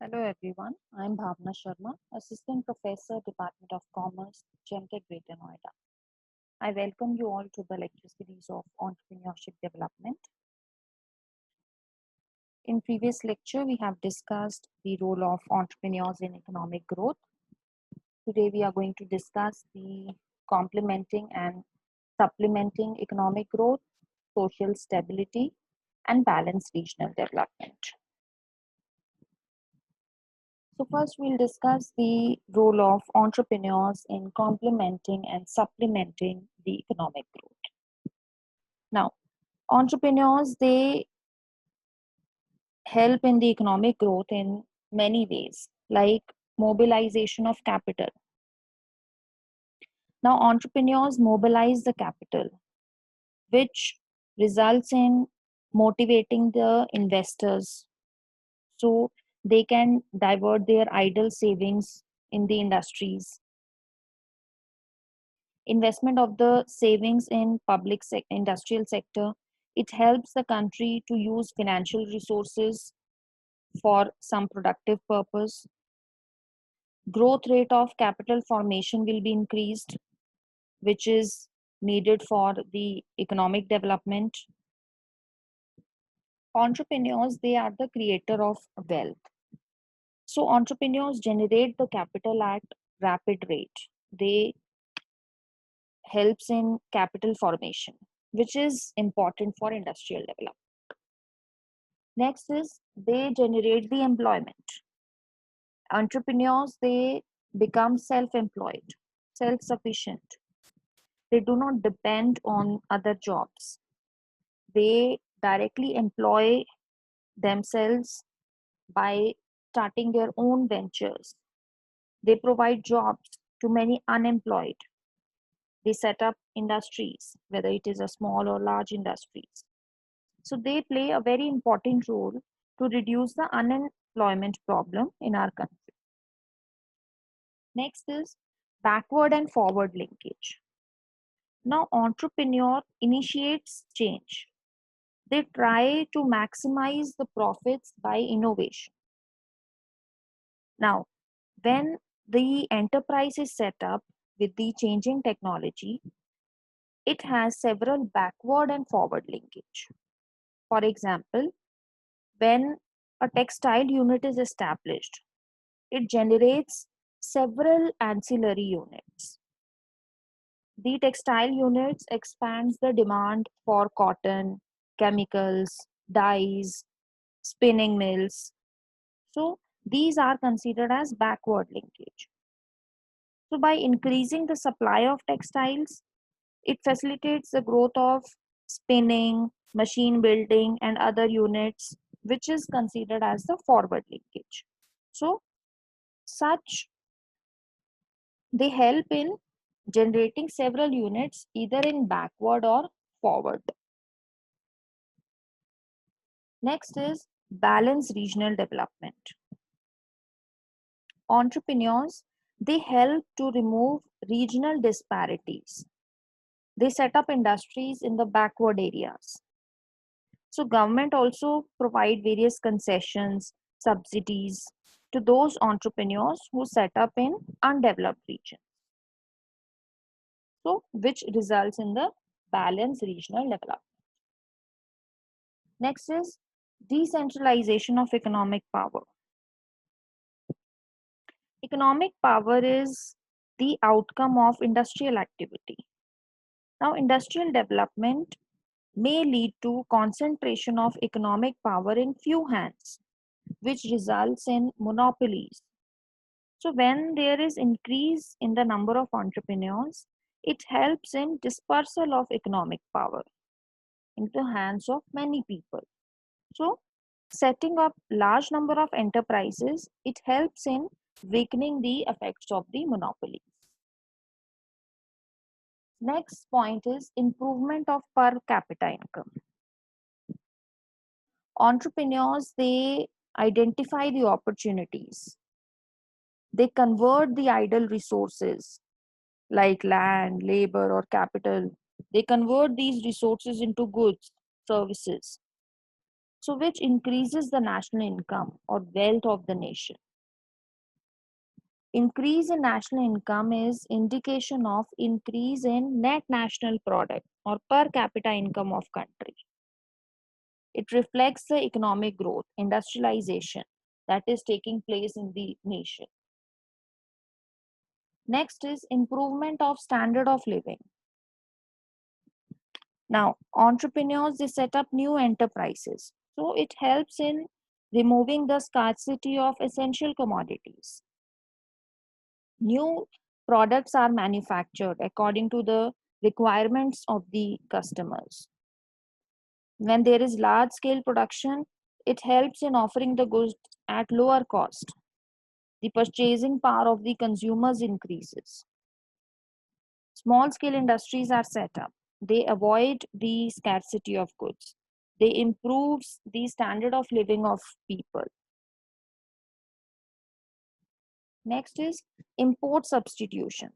Hello everyone, I am Bhavna Sharma, Assistant Professor, Department of Commerce, GEMTech Greater Noida. I welcome you all to the lecture series of Entrepreneurship Development. In previous lecture, we have discussed the role of entrepreneurs in economic growth. Today, we are going to discuss the complementing and supplementing economic growth, social stability, and balanced regional development. So first we'll discuss the role of entrepreneurs in complementing and supplementing the economic growth. Now, entrepreneurs, they help in the economic growth in many ways, like mobilization of capital. Now, entrepreneurs mobilize the capital, which results in motivating the investors so they can divert their idle savings in the industries. Investment of the savings in industrial sector, it helps the country to use financial resources for some productive purpose. Growth rate of capital formation will be increased, which is needed for the economic development. Entrepreneurs, they are the creator of wealth. So entrepreneurs generate the capital at rapid rate. They helps in capital formation, which is important for industrial development. Next is they generate the employment. Entrepreneurs, they become self-employed, self-sufficient. They do not depend on other jobs. They directly employ themselves by starting their own ventures. They provide jobs to many unemployed. They set up industries, whether it is a small or large industries. So they play a very important role to reduce the unemployment problem in our country. Next is backward and forward linkage. Now, entrepreneur initiates change. They try to maximize the profits by innovation. Now, when the enterprise is set up with the changing technology, it has several backward and forward linkage. For example, when a textile unit is established, it generates several ancillary units. The textile units expands the demand for cotton, chemicals, dyes, spinning mills. So these are considered as backward linkage. So by increasing the supply of textiles, it facilitates the growth of spinning, machine building, and other units, which is considered as the forward linkage. So such they help in generating several units either in backward or forward. Next is balanced regional development. Entrepreneurs, they help to remove regional disparities. They set up industries in the backward areas. So government also provide various concessions, subsidies to those entrepreneurs who set up in undeveloped regions. So which results in the balanced regional development. Next is decentralization of economic power. Economic power is the outcome of industrial activity. Now, industrial development may lead to concentration of economic power in few hands, which results in monopolies. So, when there is increase in the number of entrepreneurs, it helps in dispersal of economic power into the hands of many people. So, setting up large number of enterprises, it helps in weakening the effects of the monopolies. Next point is improvement of per capita income. Entrepreneurs, they identify the opportunities. They convert the idle resources like land, labor, or capital. They convert these resources into goods, services. so which increases the national income or wealth of the nation. Increase in national income is indication of increase in net national product or per capita income of country. It reflects the economic growth, industrialization that is taking place in the nation. Next is improvement of standard of living. Now, entrepreneurs, they set up new enterprises. So it helps in removing the scarcity of essential commodities. New products are manufactured according to the requirements of the customers. When there is large scale production, it helps in offering the goods at lower cost. The purchasing power of the consumers increases. Small scale industries are set up. They avoid the scarcity of goods. They improve the standard of living of people. Next is import substitution.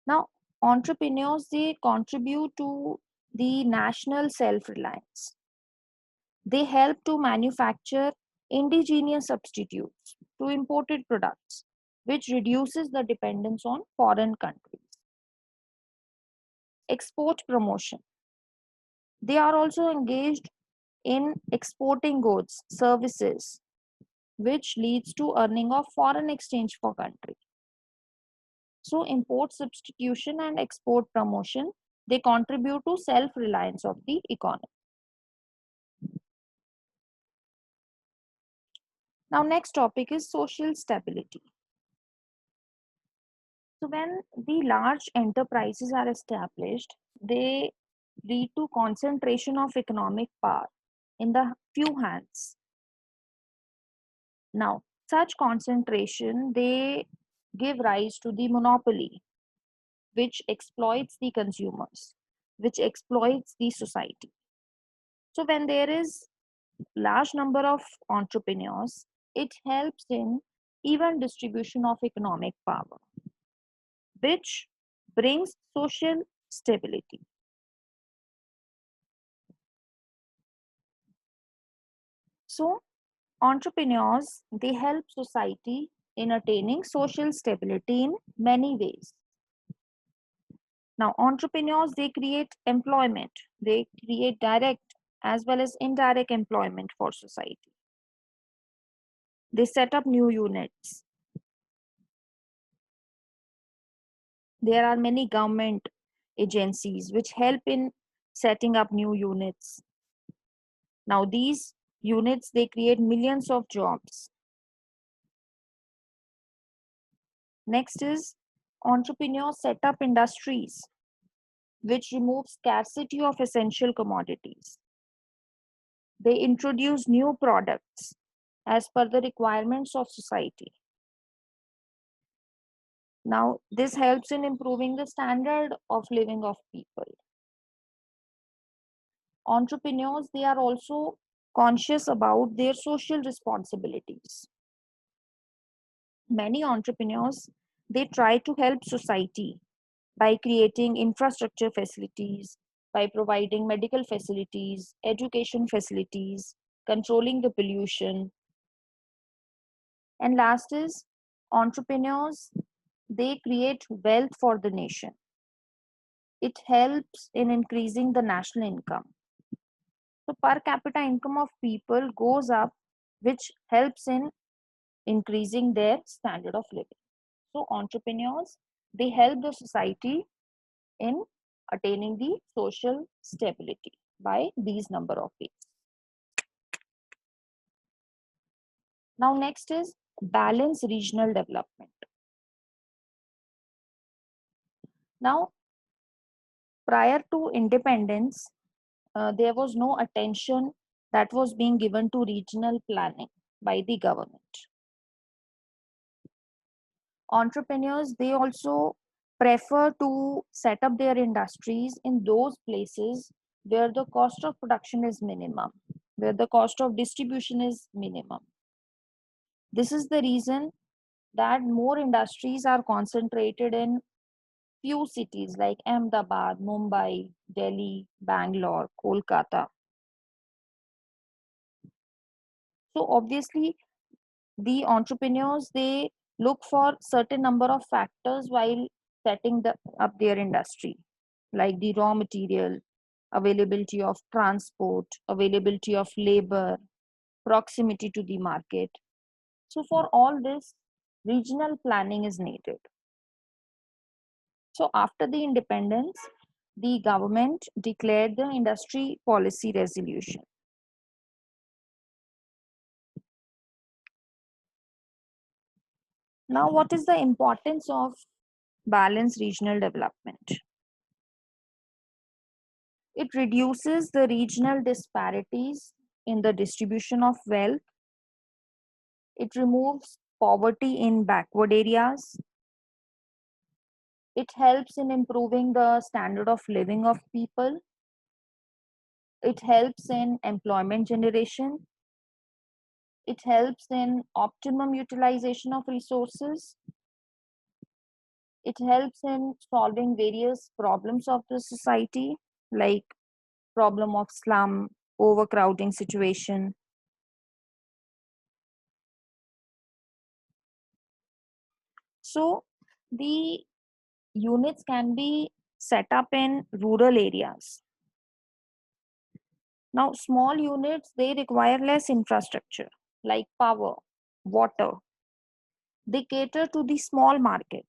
Now, entrepreneurs, they contribute to the national self-reliance. They help to manufacture indigenous substitutes to imported products, which reduces the dependence on foreign countries. Export promotion. They are also engaged in exporting goods, services, which leads to earning of foreign exchange for country. So import substitution and export promotion, they contribute to self-reliance of the economy. Now next topic is social stability. So when the large enterprises are established, they lead to concentration of economic power in the few hands. Now, such concentration, they give rise to the monopoly, which exploits the consumers, which exploits the society. So when there is large number of entrepreneurs, it helps in even distribution of economic power, which brings social stability. So entrepreneurs, they help society in attaining social stability in many ways. Now, entrepreneurs, they create employment. They create direct as well as indirect employment for society. They set up new units. There are many government agencies which help in setting up new units. Now, these units, they create millions of jobs. Next is entrepreneurs set up industries which remove scarcity of essential commodities. They introduce new products as per the requirements of society. Now, this helps in improving the standard of living of people. Entrepreneurs, they are also conscious about their social responsibilities. Many entrepreneurs, they try to help society by creating infrastructure facilities, by providing medical facilities, education facilities, controlling the pollution. And last is entrepreneurs, they create wealth for the nation. It helps in increasing the national income. So per capita income of people goes up, which helps in increasing their standard of living. So entrepreneurs, they help the society in attaining the social stability by these number of ways. Now next is balance regional development. Now prior to independence, there was no attention that was being given to regional planning by the government. Entrepreneurs, they also prefer to set up their industries in those places where the cost of production is minimum, where the cost of distribution is minimum. This is the reason that more industries are concentrated in few cities like Ahmedabad, Mumbai, Delhi, Bangalore, Kolkata. So obviously the entrepreneurs, they look for certain number of factors while up their industry, like the raw material, availability of transport, availability of labor, proximity to the market. So for all this, regional planning is needed. So after the independence, the government declared the industry policy resolution. Now, what is the importance of balanced regional development? It reduces the regional disparities in the distribution of wealth. It removes poverty in backward areas. It helps in improving the standard of living of people. It helps in employment generation. It helps in optimum utilization of resources. It helps in solving various problems of the society, like problem of slum, overcrowding situation. So the units can be set up in rural areas. Now, small units, they require less infrastructure like power, water. They cater to the small market.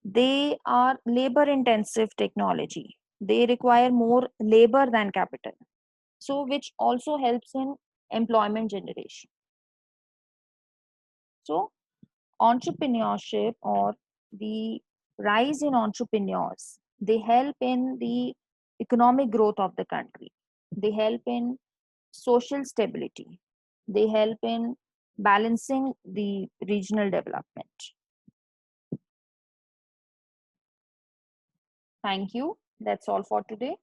They are labor intensive technology. They require more labor than capital. So, which also helps in employment generation. So, entrepreneurship or the rise in entrepreneurs, they help in the economic growth of the country. They help in social stability. They help in balancing the regional development. Thank you. That's all for today.